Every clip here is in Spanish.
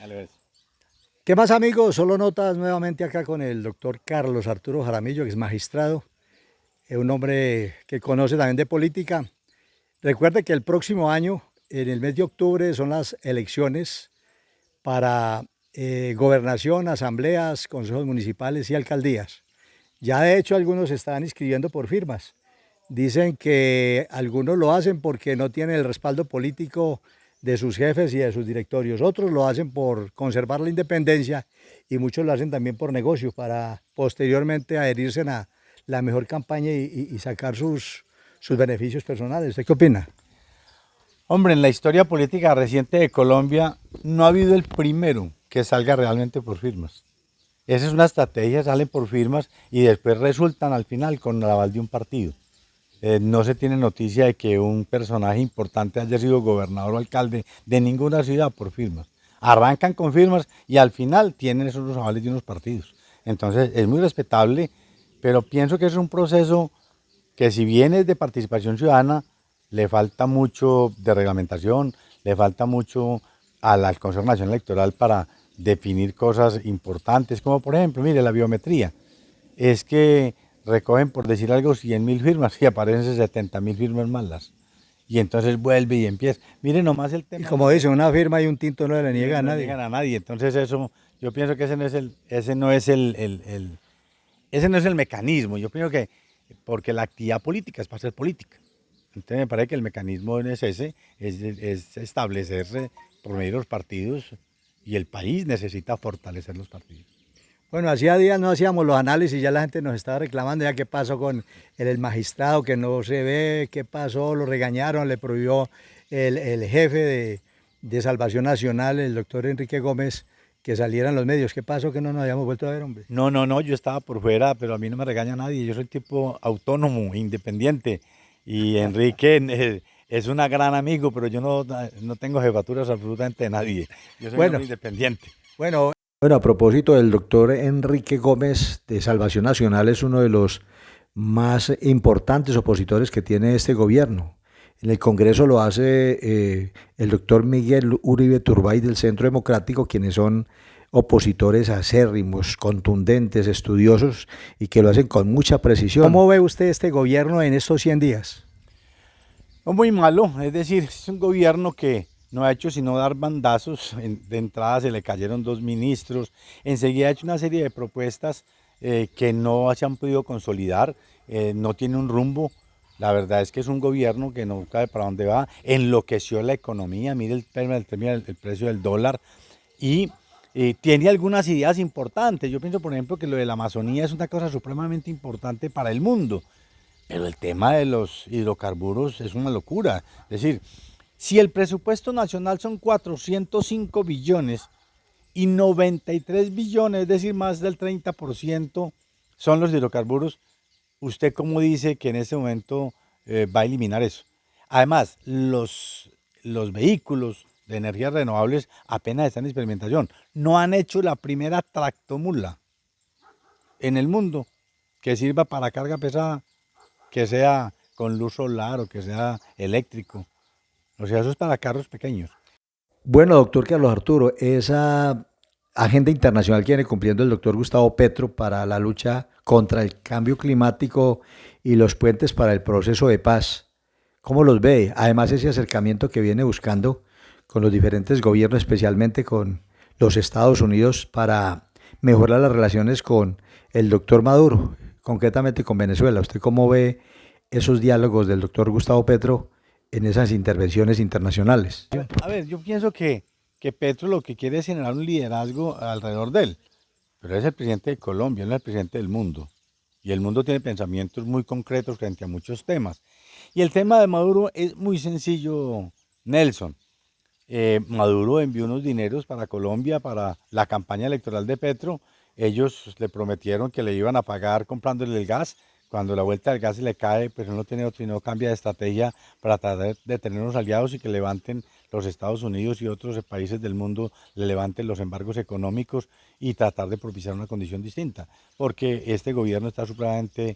Dale, ves. ¿Qué más, amigos? Solo notas nuevamente acá con el doctor Carlos Arturo Jaramillo, que es magistrado, es un hombre que conoce también de política. Recuerde que el próximo año, en el mes de octubre, son las elecciones para gobernación, asambleas, consejos municipales y alcaldías. Ya de hecho algunos se están inscribiendo por firmas. Dicen que algunos lo hacen porque no tienen el respaldo político de sus jefes y de sus directorios. Otros lo hacen por conservar la independencia y muchos lo hacen también por negocio, para posteriormente adherirse a la mejor campaña y sacar sus beneficios personales. ¿Usted qué opina? Hombre, en la historia política reciente de Colombia no ha habido el primero que salga realmente por firmas. Esa es una estrategia, salen por firmas y después resultan al final con el aval de un partido. No se tiene noticia de que un personaje importante haya sido gobernador o alcalde de ninguna ciudad por firmas. Arrancan con firmas y al final tienen esos los avales de unos partidos. Entonces es muy respetable, pero pienso que es un proceso que si bien es de participación ciudadana, le falta mucho de reglamentación, le falta mucho al Consejo Nacional Electoral para definir cosas importantes, como por ejemplo, mire, la biometría. Es que recogen, por decir algo, 100.000 firmas y aparecen 70.000 firmas malas. Y entonces vuelve y empieza. Mire nomás el Y tema de como la... dice, una firma y un tinto no se le niega a No le nadie. niegan a nadie. Entonces eso, yo pienso que ese no es ese no es el mecanismo. Yo pienso que, porque la actividad política es para hacer política. Entonces me parece que el mecanismo es ese, es establecerse por medio de los partidos y el país necesita fortalecer los partidos. Bueno, hacía días no hacíamos los análisis, ya la gente nos estaba reclamando ya qué pasó con el magistrado que no se ve, qué pasó, lo regañaron, le prohibió el jefe de Salvación Nacional, el doctor Enrique Gómez, que saliera en los medios. ¿Qué pasó que no nos habíamos vuelto a ver, hombre? No, no, no, yo estaba por fuera, pero a mí no me regaña nadie. Yo soy tipo autónomo, independiente. Y Enrique es un gran amigo, pero yo no tengo jefaturas absolutamente de nadie. Yo soy un Bueno, hombre independiente. bueno, a propósito del doctor Enrique Gómez de Salvación Nacional, es uno de los más importantes opositores que tiene este gobierno. En el Congreso lo hace el doctor Miguel Uribe Turbay del Centro Democrático, quienes son opositores acérrimos, contundentes, estudiosos y que lo hacen con mucha precisión. ¿Cómo ve usted este gobierno en estos 100 días? No muy malo, es decir, es un gobierno que no ha hecho sino dar bandazos. De entrada se le cayeron dos ministros, enseguida ha hecho una serie de propuestas que no se han podido consolidar, no tiene un rumbo. La verdad es que es un gobierno que no sabe para dónde va, enloqueció la economía, mire el precio del dólar y tiene algunas ideas importantes. Yo pienso, por ejemplo, que lo de la Amazonía es una cosa supremamente importante para el mundo. Pero el tema de los hidrocarburos es una locura. Es decir, si el presupuesto nacional son 405 billones y 93 billones, es decir, más del 30% son los hidrocarburos, ¿usted cómo dice que en este momento va a eliminar eso? Además, los vehículos de energías renovables apenas están en experimentación. No han hecho la primera tractomula en el mundo que sirva para carga pesada, que sea con luz solar o que sea eléctrico. O sea, eso es para carros pequeños. Bueno, doctor Carlos Arturo, esa agenda internacional que viene cumpliendo el doctor Gustavo Petro para la lucha contra el cambio climático y los puentes para el proceso de paz, ¿cómo los ve? Además, ese acercamiento que viene buscando con los diferentes gobiernos, especialmente con los Estados Unidos, para mejorar las relaciones con el doctor Maduro, concretamente con Venezuela. ¿Usted cómo ve esos diálogos del doctor Gustavo Petro en esas intervenciones internacionales? A ver, yo pienso que Petro lo que quiere es generar un liderazgo alrededor de él. Pero es el presidente de Colombia, no es el presidente del mundo. Y el mundo tiene pensamientos muy concretos frente a muchos temas. Y el tema de Maduro es muy sencillo, Nelson. Maduro envió unos dineros para Colombia, para la campaña electoral de Petro. Ellos le prometieron que le iban a pagar comprándole el gas. Cuando la vuelta del gas se le cae, pues no tiene otro, sino cambia de estrategia para tratar de tener unos aliados y que levanten los Estados Unidos y otros países del mundo, le levanten los embargos económicos y tratar de propiciar una condición distinta. Porque este gobierno está supremamente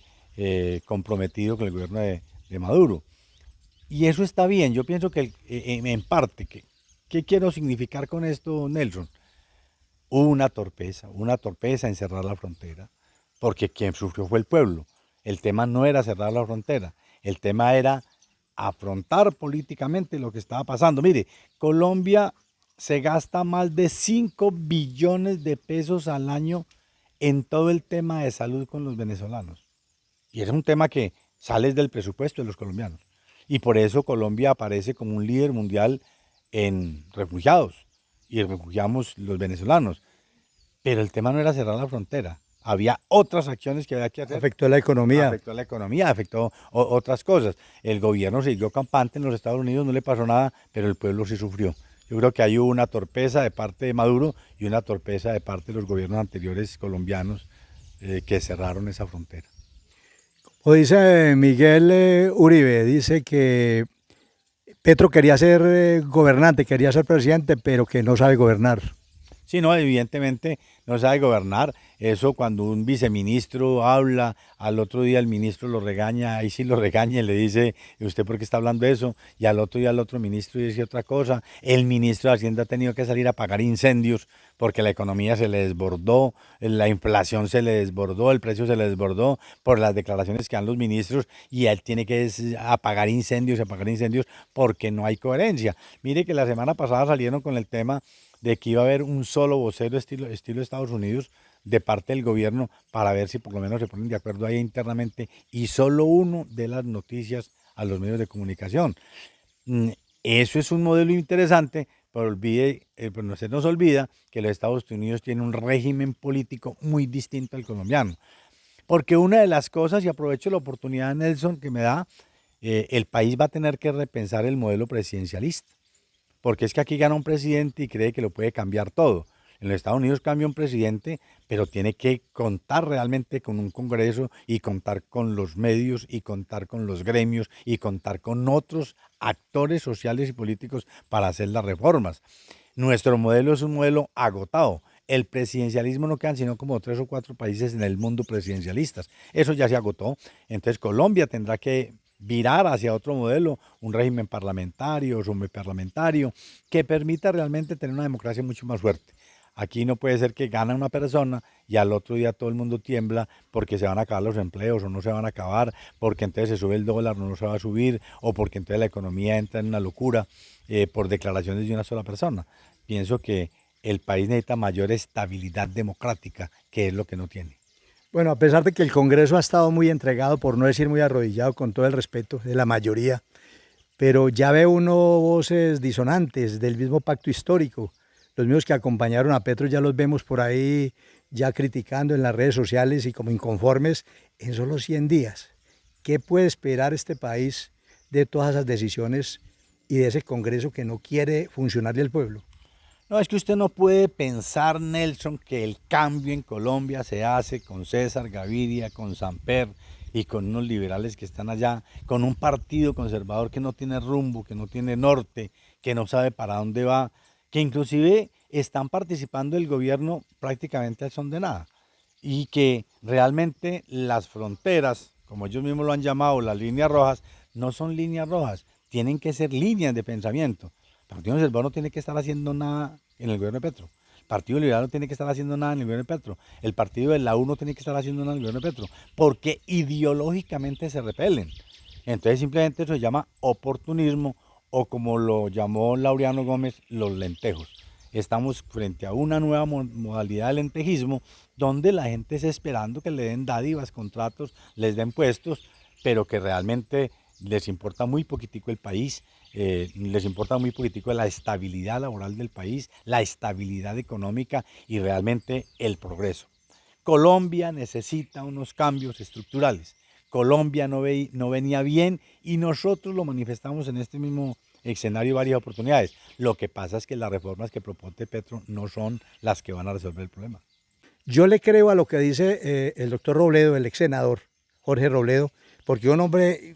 comprometido con el gobierno de Maduro. Y eso está bien, yo pienso que en parte, ¿qué quiero significar con esto, Nelson? hubo una torpeza en cerrar la frontera, porque quien sufrió fue el pueblo. El tema no era cerrar la frontera, el tema era afrontar políticamente lo que estaba pasando. Mire, Colombia se gasta más de 5 billones de pesos al año en todo el tema de salud con los venezolanos. Y es un tema que sale del presupuesto de los colombianos. Y por eso Colombia aparece como un líder mundial en refugiados. Y refugiamos los venezolanos. Pero el tema no era cerrar la frontera. Había otras acciones que había que hacer. Afectó la economía. Afectó la economía, afectó otras cosas. El gobierno siguió campante en los Estados Unidos, no le pasó nada, pero el pueblo sí sufrió. Yo creo que hay una torpeza de parte de Maduro y una torpeza de parte de los gobiernos anteriores colombianos que cerraron esa frontera. O dice Miguel Uribe, dice que Petro quería ser gobernante, quería ser presidente, pero que no sabe gobernar. Sí, no, evidentemente no sabe gobernar. Eso cuando un viceministro habla, al otro día el ministro lo regaña, ahí sí lo regaña y le dice, ¿y usted por qué está hablando de eso? Y al otro día el otro ministro dice otra cosa. El ministro de Hacienda ha tenido que salir a apagar incendios porque la economía se le desbordó, la inflación se le desbordó, el precio se le desbordó por las declaraciones que dan los ministros y él tiene que apagar incendios porque no hay coherencia. Mire que la semana pasada salieron con el tema de que iba a haber un solo vocero estilo Estados Unidos de parte del gobierno para ver si por lo menos se ponen de acuerdo ahí internamente y solo uno de las noticias a los medios de comunicación. Eso es un modelo interesante, pero no se nos olvida que los Estados Unidos tienen un régimen político muy distinto al colombiano. Porque una de las cosas, y aprovecho la oportunidad, Nelson, que me da, el país va a tener que repensar el modelo presidencialista. Porque es que aquí gana un presidente y cree que lo puede cambiar todo. En los Estados Unidos cambia un presidente, pero tiene que contar realmente con un Congreso y contar con los medios y contar con los gremios y contar con otros actores sociales y políticos para hacer las reformas. Nuestro modelo es un modelo agotado. El presidencialismo no quedan sino como 3 o 4 países en el mundo presidencialistas. Eso ya se agotó. Entonces Colombia tendrá que virar hacia otro modelo, un régimen parlamentario, semiparlamentario, que permita realmente tener una democracia mucho más fuerte. Aquí no puede ser que gana una persona y al otro día todo el mundo tiembla porque se van a acabar los empleos o no se van a acabar, porque entonces se sube el dólar o no se va a subir, o porque entonces la economía entra en una locura por declaraciones de una sola persona. Pienso que el país necesita mayor estabilidad democrática, que es lo que no tiene. Bueno, a pesar de que el Congreso ha estado muy entregado, por no decir muy arrodillado, con todo el respeto de la mayoría, pero ya ve uno voces disonantes del mismo pacto histórico. Los mismos que acompañaron a Petro ya los vemos por ahí ya criticando en las redes sociales y como inconformes en solo 100 días. ¿Qué puede esperar este país de todas esas decisiones y de ese Congreso que no quiere funcionarle al pueblo? No, es que usted no puede pensar, Nelson, que el cambio en Colombia se hace con César Gaviria, con Samper y con unos liberales que están allá, con un partido conservador que no tiene rumbo, que no tiene norte, que no sabe para dónde va, que inclusive están participando del gobierno prácticamente al son de nada y que realmente las fronteras, como ellos mismos lo han llamado, las líneas rojas, no son líneas rojas, tienen que ser líneas de pensamiento. El Partido Conservador no tiene que estar haciendo nada en el gobierno de Petro. El Partido Liberal no tiene que estar haciendo nada en el gobierno de Petro. El Partido de la U no tiene que estar haciendo nada en el gobierno de Petro, porque ideológicamente se repelen. Entonces simplemente eso se llama oportunismo o como lo llamó Laureano Gómez, los lentejos. Estamos frente a una nueva modalidad de lentejismo donde la gente está esperando que le den dádivas, contratos, les den puestos, pero que realmente les importa muy poquitico el país, les importa muy poquitico la estabilidad laboral del país, la estabilidad económica y realmente el progreso. Colombia necesita unos cambios estructurales. Colombia no venía bien y nosotros lo manifestamos en este mismo escenario varias oportunidades. Lo que pasa es que las reformas que propone Petro no son las que van a resolver el problema. Yo le creo a lo que dice el doctor Robledo, el ex senador Jorge Robledo, porque un hombre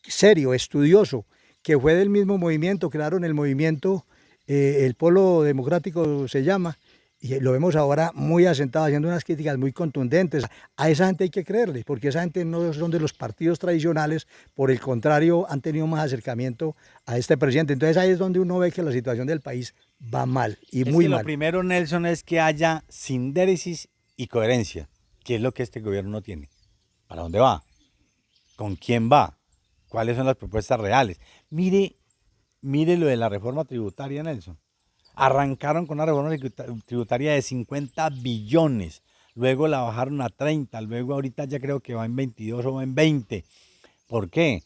serio, estudioso, que fue del mismo movimiento, crearon el movimiento, el Polo Democrático se llama, Y lo vemos ahora muy asentado, haciendo unas críticas muy contundentes. A esa gente hay que creerle, porque esa gente no son de los partidos tradicionales, por el contrario, han tenido más acercamiento a este presidente. Entonces ahí es donde uno ve que la situación del país va mal, y Es muy que lo mal. primero, Nelson, es que haya sindéresis y coherencia, que es lo que este gobierno no tiene. ¿Para dónde va? ¿Con quién va? ¿Cuáles son las propuestas reales? Mire lo de la reforma tributaria, Nelson. Arrancaron con una reforma tributaria de 50 billones, luego la bajaron a 30, luego ahorita ya creo que va en 22 o va en 20. ¿Por qué?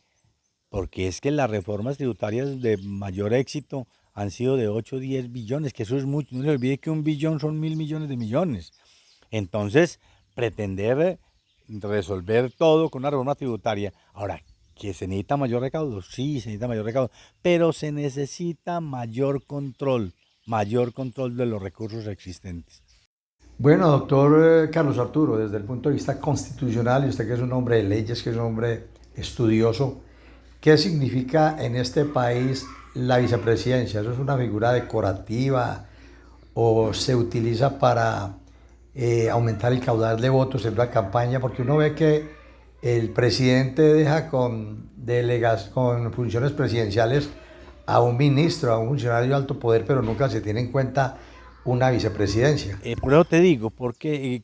Porque es que las reformas tributarias de mayor éxito han sido de 8 o 10 billones, que eso es mucho. No se olvide que un billón son 1.000 millones de millones. Entonces, pretender resolver todo con una reforma tributaria. Ahora, ¿que se necesita mayor recaudo? Sí, se necesita mayor recaudo, pero se necesita mayor control de los recursos existentes. Bueno, doctor Carlos Arturo, desde el punto de vista constitucional, y usted que es un hombre de leyes, que es un hombre estudioso, ¿qué significa en este país la vicepresidencia? ¿Eso es una figura decorativa o se utiliza para aumentar el caudal de votos en la campaña? Porque uno ve que el presidente deja con funciones presidenciales a un ministro, a un funcionario de alto poder, pero nunca se tiene en cuenta una vicepresidencia. Por eso te digo, porque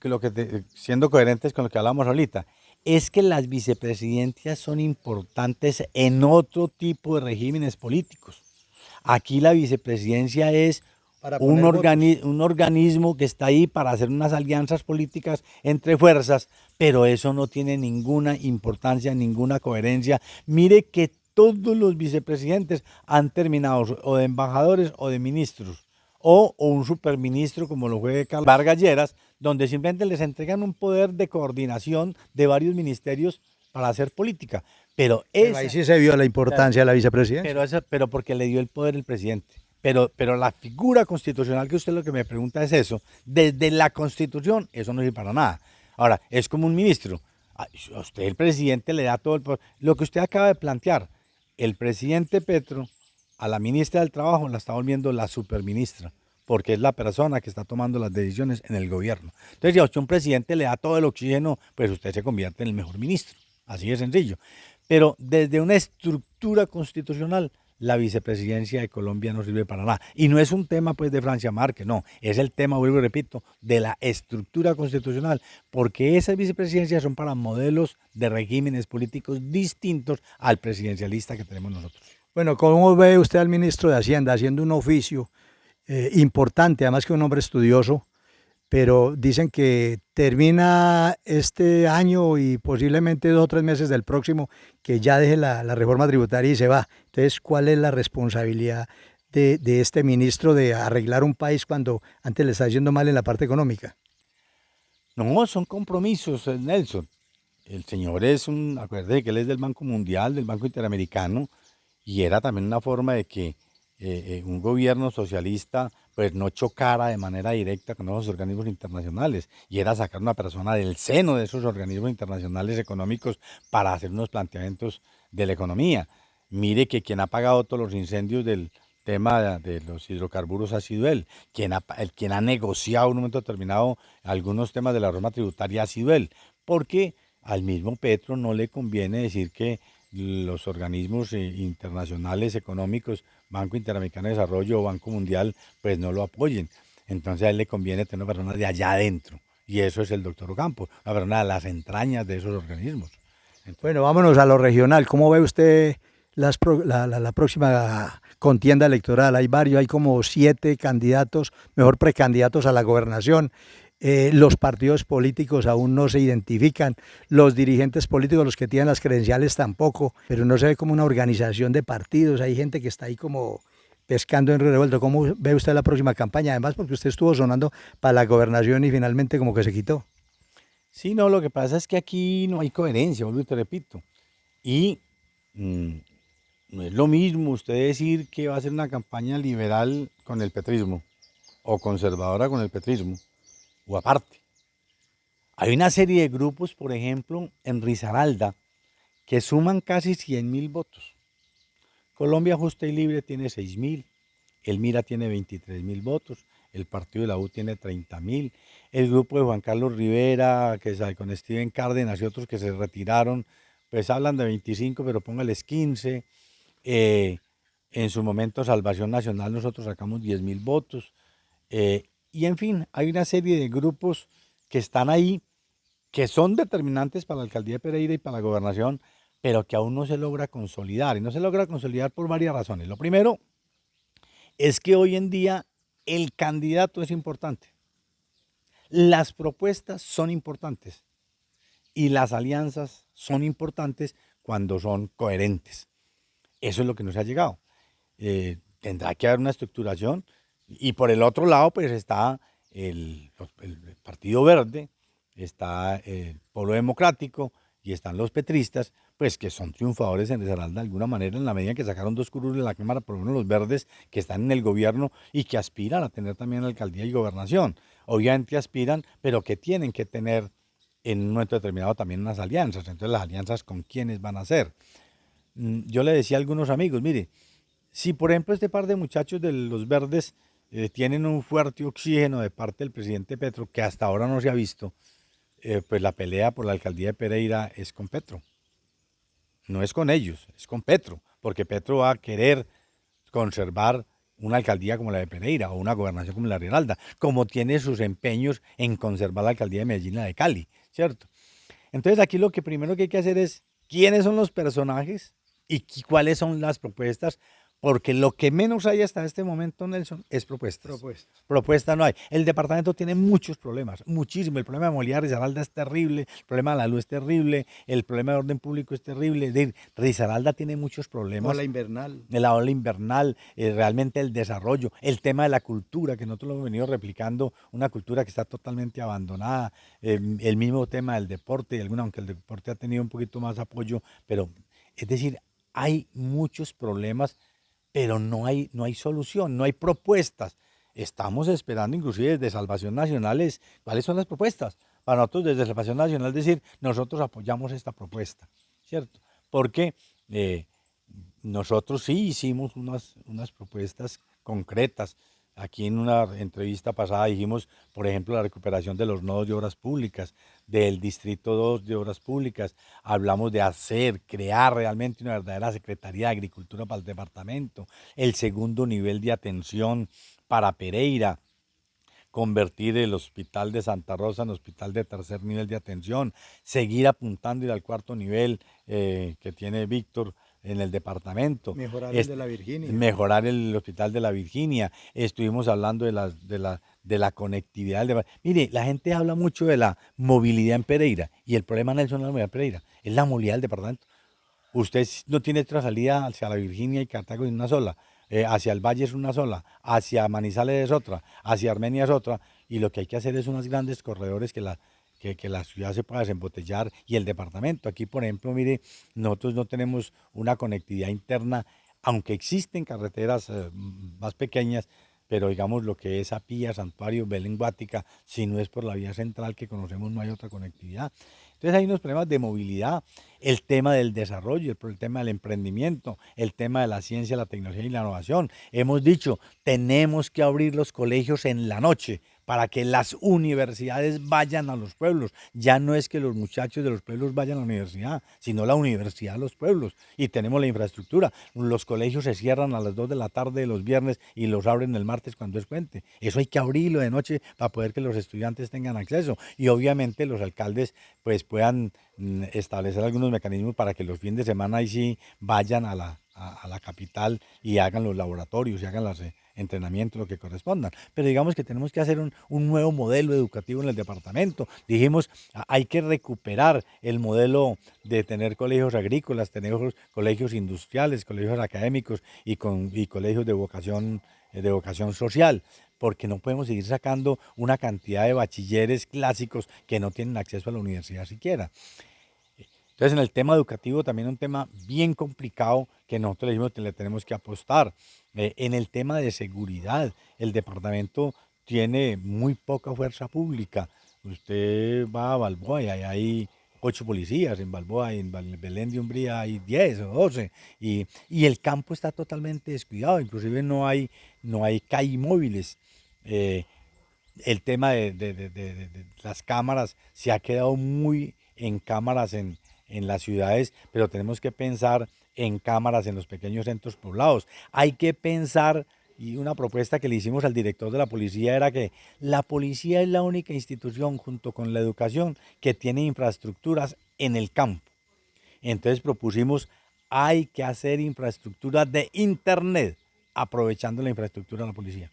siendo coherentes con lo que hablamos ahorita, es que las vicepresidencias son importantes en otro tipo de regímenes políticos. Aquí la vicepresidencia es Para poner votos. un organismo que está ahí para hacer unas alianzas políticas entre fuerzas, pero eso no tiene ninguna importancia, ninguna coherencia. Mire que todos los vicepresidentes han terminado o de embajadores o de ministros, o un superministro como lo fue Carlos Vargas Lleras, donde simplemente les entregan un poder de coordinación de varios ministerios para hacer política. Pero Pero ahí esa, sí se vio la importancia de la vicepresidencia. pero porque le dio el poder el presidente. Pero la figura constitucional que usted lo que me pregunta es eso. Desde la constitución, eso no sirve para nada. Ahora, es como un ministro. A usted el presidente le da todo el poder. Lo que usted acaba de plantear, el presidente Petro a la ministra del Trabajo la está volviendo la superministra, porque es la persona que está tomando las decisiones en el gobierno. Entonces, si a usted un presidente le da todo el oxígeno, pues usted se convierte en el mejor ministro. Así de sencillo. Pero desde una estructura constitucional, la vicepresidencia de Colombia no sirve para nada. Y no es un tema pues de Francia Márquez, no, es el tema, vuelvo y repito, de la estructura constitucional, porque esas vicepresidencias son para modelos de regímenes políticos distintos al presidencialista que tenemos nosotros. Bueno, ¿cómo ve usted al ministro de Hacienda haciendo un oficio importante, además que un hombre estudioso, pero dicen que termina este año y posiblemente 2 o 3 meses del próximo, que ya deje la reforma tributaria y se va? Entonces, ¿cuál es la responsabilidad de este ministro de arreglar un país cuando antes le está yendo mal en la parte económica? No, son compromisos, Nelson. El señor acuérdate que él es del Banco Mundial, del Banco Interamericano, y era también una forma de que un gobierno socialista pues no chocara de manera directa con esos organismos internacionales, y era sacar una persona del seno de esos organismos internacionales económicos para hacer unos planteamientos de la economía. Mire que quien ha pagado todos los incendios del tema de los hidrocarburos ha sido él. Quien ha negociado en un momento determinado algunos temas de la reforma tributaria ha sido él, porque al mismo Petro no le conviene decir que los organismos internacionales económicos, Banco Interamericano de Desarrollo o Banco Mundial, pues no lo apoyen. Entonces a él le conviene tener una persona de allá adentro. Y eso es el doctor Ocampo, una persona de las entrañas de esos organismos. Entonces, Bueno, vámonos a lo regional. ¿Cómo ve usted la próxima contienda electoral? Hay varios, hay como 7 candidatos, mejor precandidatos a la gobernación. Los partidos políticos aún no se identifican, los dirigentes políticos, los que tienen las credenciales tampoco, pero no se ve como una organización de partidos. Hay gente que está ahí como pescando en río revuelto. ¿Cómo ve usted la próxima campaña? Además, porque usted estuvo sonando para la gobernación y finalmente como que se quitó. sí, no, lo que pasa es que aquí no hay coherencia, vuelvo y te repito. Y mm, no es lo mismo usted decir que va a hacer una campaña liberal con el petrismo o conservadora con el petrismo, o aparte. Hay una serie de grupos, por ejemplo, en Risaralda, que suman casi 100.000 votos. Colombia Justa y Libre tiene 6.000, el Mira tiene 23.000 votos, el partido de la U tiene 30.000, el grupo de Juan Carlos Rivera, que es con Steven Cárdenas y otros que se retiraron, pues hablan de 25, pero póngales 15. Eh, en su momento Salvación Nacional nosotros sacamos 10.000 votos. Y en fin, hay una serie de grupos que están ahí, que son determinantes para la alcaldía de Pereira y para la gobernación, pero que aún no se logra consolidar. Y no se logra consolidar por varias razones. Lo primero es que hoy en día el candidato es importante, las propuestas son importantes y las alianzas son importantes cuando son coherentes. Eso es lo que nos ha llegado. Tendrá que haber una estructuración y por el otro lado pues está el Partido Verde, está el Polo Democrático y están los petristas, pues que son triunfadores en Risaralda de alguna manera en la medida en que sacaron dos curules de la Cámara, por lo menos los verdes que están en el gobierno y que aspiran a tener también alcaldía y gobernación. Obviamente aspiran, pero que tienen que tener en un momento determinado también unas alianzas. Entonces las alianzas con quiénes van a ser. Yo le decía a algunos amigos, mire, si por ejemplo este par de muchachos de los verdes tienen un fuerte oxígeno de parte del presidente Petro, que hasta ahora no se ha visto, pues la pelea por la alcaldía de Pereira es con Petro. No es con ellos, es con Petro, porque Petro va a querer conservar una alcaldía como la de Pereira o una gobernación como la de Risaralda, como tiene sus empeños en conservar la alcaldía de Medellín y la de Cali, ¿cierto? Entonces aquí lo que primero que hay que hacer es quiénes son los personajes y cuáles son las propuestas, porque lo que menos hay hasta este momento, Nelson, es propuestas. Propuestas. Propuestas no hay. El departamento tiene muchos problemas, muchísimo. El problema de movilidad de Risaralda es terrible, el problema de la luz es terrible, el problema de orden público es terrible. Es decir, Risaralda tiene muchos problemas. Ola invernal. De la ola invernal, realmente el desarrollo, el tema de la cultura, que nosotros lo hemos venido replicando, una cultura que está totalmente abandonada, el mismo tema del deporte, y alguna, aunque el deporte ha tenido un poquito más apoyo, pero es decir, hay muchos problemas, pero no hay solución, no hay propuestas. Estamos esperando inclusive desde Salvación Nacional cuáles son las propuestas. Para nosotros desde Salvación Nacional decir, nosotros apoyamos esta propuesta, ¿cierto? Porque nosotros sí hicimos unas propuestas concretas. Aquí en una entrevista pasada dijimos, por ejemplo, la recuperación de los nodos de obras públicas, del Distrito 2 de Obras Públicas. Hablamos de crear realmente una verdadera Secretaría de Agricultura para el departamento, el segundo nivel de atención para Pereira, convertir el hospital de Santa Rosa en hospital de tercer nivel de atención, seguir apuntando ir al cuarto nivel que tiene Víctor en el departamento. Mejorar el de la Virginia. Mejorar el hospital de la Virginia. Estuvimos hablando de la conectividad. Mire, la gente habla mucho de la movilidad en Pereira y el problema, Nelson, no es la movilidad en Pereira, es la movilidad del departamento. Usted no tiene otra salida hacia la Virginia y Cartago en una sola, hacia el Valle es una sola, hacia Manizales es otra, hacia Armenia es otra, y lo que hay que hacer es unos grandes corredores que la ciudad se pueda desembotellar y el departamento. Aquí, por ejemplo, mire, nosotros no tenemos una conectividad interna, aunque existen carreteras más pequeñas, pero digamos lo que es Apía, Santuario, Belén, Guática, si no es por la vía central que conocemos, no hay otra conectividad. Entonces hay unos problemas de movilidad, el tema del desarrollo, el tema del emprendimiento, el tema de la ciencia, la tecnología y la innovación. Hemos dicho, tenemos que abrir los colegios en la noche para que las universidades vayan a los pueblos. Ya no es que los muchachos de los pueblos vayan a la universidad, sino la universidad a los pueblos. Y tenemos la infraestructura. Los colegios se cierran a las 2 de la tarde de los viernes y los abren el martes cuando es puente. Eso hay que abrirlo de noche para poder que los estudiantes tengan acceso. Y obviamente los alcaldes pues puedan establecer algunos mecanismos para que los fines de semana ahí sí vayan a la capital y hagan los laboratorios y hagan los entrenamientos, lo que correspondan. Pero digamos que tenemos que hacer un nuevo modelo educativo en el departamento. Dijimos, hay que recuperar el modelo de tener colegios agrícolas, tener colegios industriales, colegios académicos y colegios de vocación social, porque no podemos seguir sacando una cantidad de bachilleres clásicos que no tienen acceso a la universidad siquiera. Entonces, en el tema educativo también un tema bien complicado que nosotros le dijimos que le tenemos que apostar. En el tema de seguridad, el departamento tiene muy poca fuerza pública. Usted va a Balboa y ahí hay 8 policías, en Balboa y en Belén de Umbría hay 10 o 12. Y el campo está totalmente descuidado, inclusive no hay CAI móviles. El tema de las cámaras se ha quedado muy en cámaras en las ciudades, pero tenemos que pensar en cámaras en los pequeños centros poblados. Hay que pensar, y una propuesta que le hicimos al director de la policía era que la policía es la única institución junto con la educación que tiene infraestructuras en el campo. Entonces propusimos, hay que hacer infraestructura de internet, aprovechando la infraestructura de la policía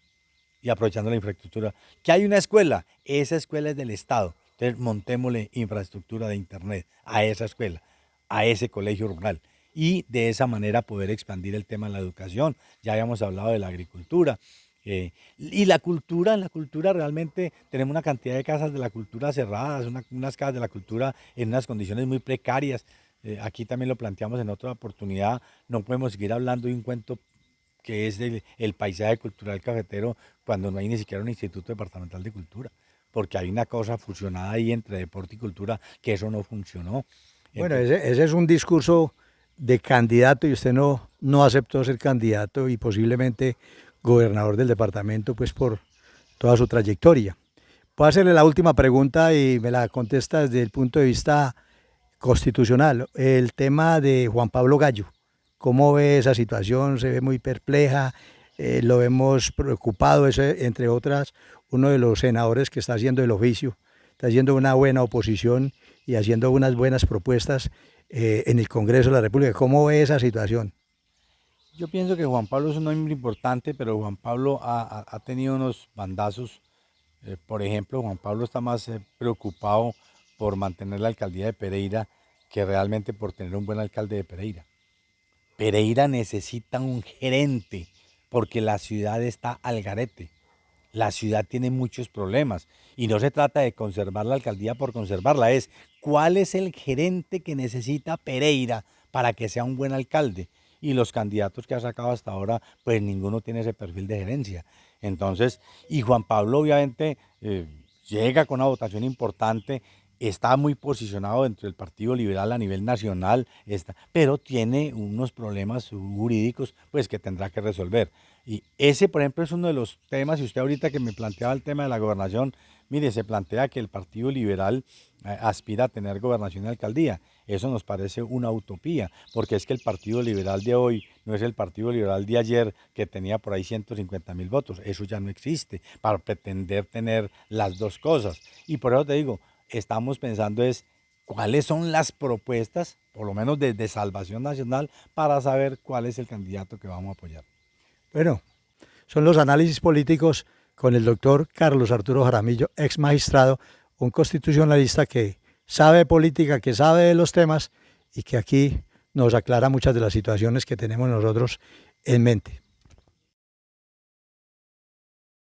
y aprovechando la infraestructura. Que hay una escuela, esa escuela es del Estado. Entonces montémosle infraestructura de internet a esa escuela, a ese colegio rural. Y de esa manera poder expandir el tema de la educación. Ya habíamos hablado de la agricultura. Y la cultura realmente tenemos una cantidad de casas de la cultura cerradas, unas casas de la cultura en unas condiciones muy precarias. Aquí también lo planteamos en otra oportunidad. No podemos seguir hablando de un cuento que es el paisaje cultural cafetero cuando no hay ni siquiera un instituto departamental de cultura, porque hay una cosa fusionada ahí entre deporte y cultura que eso no funcionó. Bueno, Entonces, ese es un discurso de candidato y usted no aceptó ser candidato y posiblemente gobernador del departamento, pues por toda su trayectoria. Puedo hacerle la última pregunta y me la contesta desde el punto de vista constitucional. El tema de Juan Pablo Gallo. ¿Cómo ve esa situación? Se ve muy perpleja, lo vemos preocupado, es entre otras uno de los senadores que está haciendo el oficio, está haciendo una buena oposición y haciendo unas buenas propuestas en el Congreso de la República. ¿Cómo ve esa situación? yo pienso que Juan Pablo es un nombre importante, pero Juan Pablo ha tenido unos bandazos. Por ejemplo, Juan Pablo está más preocupado por mantener la alcaldía de Pereira que realmente por tener un buen alcalde de Pereira. Pereira necesita un gerente porque la ciudad está al garete. La ciudad tiene muchos problemas y no se trata de conservar la alcaldía por conservarla, es cuál es el gerente que necesita Pereira para que sea un buen alcalde. Y los candidatos que ha sacado hasta ahora, pues ninguno tiene ese perfil de gerencia. Entonces, y Juan Pablo obviamente llega con una votación importante, está muy posicionado dentro del Partido Liberal a nivel nacional, pero tiene unos problemas jurídicos pues que tendrá que resolver. Y ese, por ejemplo, es uno de los temas, y usted ahorita que me planteaba el tema de la gobernación, mire, se plantea que el Partido Liberal aspira a tener gobernación y alcaldía. Eso nos parece una utopía, porque es que el Partido Liberal de hoy no es el Partido Liberal de ayer que tenía por ahí 150.000 votos. Eso ya no existe para pretender tener las dos cosas. Y por eso te digo, estamos pensando es cuáles son las propuestas, por lo menos desde Salvación Nacional, para saber cuál es el candidato que vamos a apoyar. Bueno, son los análisis políticos con el doctor Carlos Arturo Jaramillo, ex magistrado, un constitucionalista que sabe de política, que sabe de los temas y que aquí nos aclara muchas de las situaciones que tenemos nosotros en mente.